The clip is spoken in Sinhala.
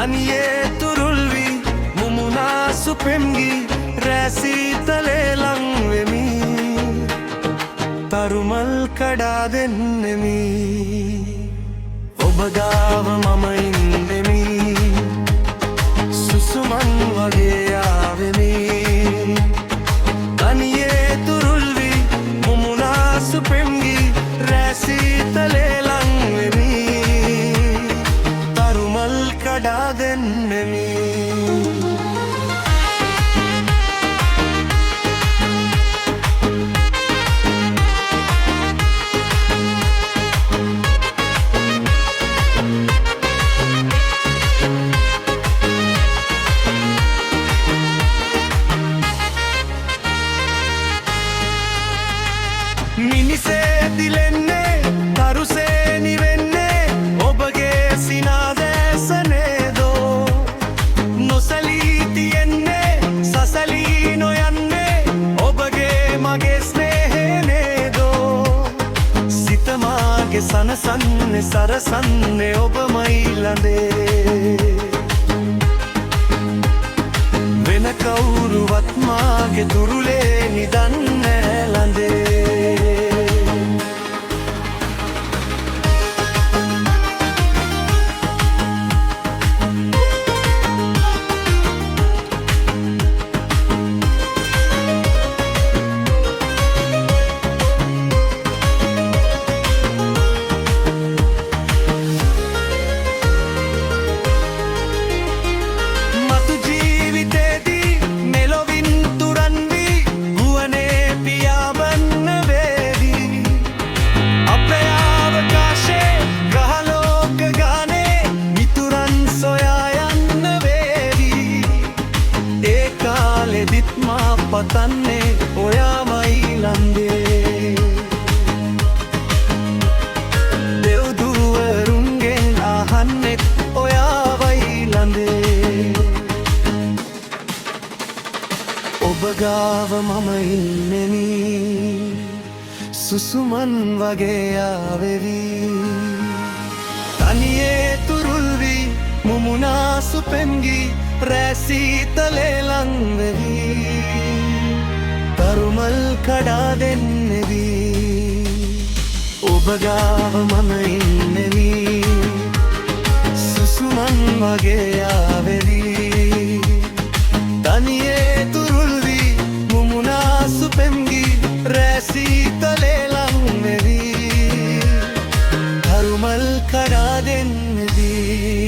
තනියේ තුරුල්වි මුමුණා සුපෙම්ගි රැසීතලේ ලංවෙමි තරුමල් කඩා දෙන්නෙමි ඔබ ගාව මම ඉන්නෙමි සුසුමන් වගේ ආවෙමි තනියේ තුරුල්වි මුමුණා සුපෙම්ගි රැසීතලේ ලංවෙමි තරුමල් කඩා දෙන්නෙමි මිනිසේ දිලෙන්නේ තරුසේ නිවෙන්නේ ඔබගේ සිනාදෑසනේදෝ නොසලී තියෙන්නේ සසලී නොයන්නේ ඔබගේ මගේ ස්නේහනේදෝ සිතමාගේ සනසන්නේ සරසන්නේ ඔබමයි ළඳේ වෙන කවුරුවත් මාගේ දුරුලේ නිදන්නේ ළඳේ පතන්නේ ඔයාමයි ළඟේ දෙව්දුවරුන්ගෙන් අහන්නෙත් ඔයාවයි ළඟේ ඔබ ගාව මම ඉන්නෙමි සුසුමන් වගේ ආවෙවි තනියේ තුරුල්වි මුමුණා සුපෙම්ගි රැසීතලේ ලංවෙවි තරුමල් කඩා දෙන්නෙවි ඔබ ගාව මම ඉන්නෙවි සුසුමන් වගේ ආවෙවි තනියේ තුරුල්වි මුමුණා සුපෙම්ගි රැසීතලේ ලංවෙවි තරුමල් කඩා දෙන්නෙවි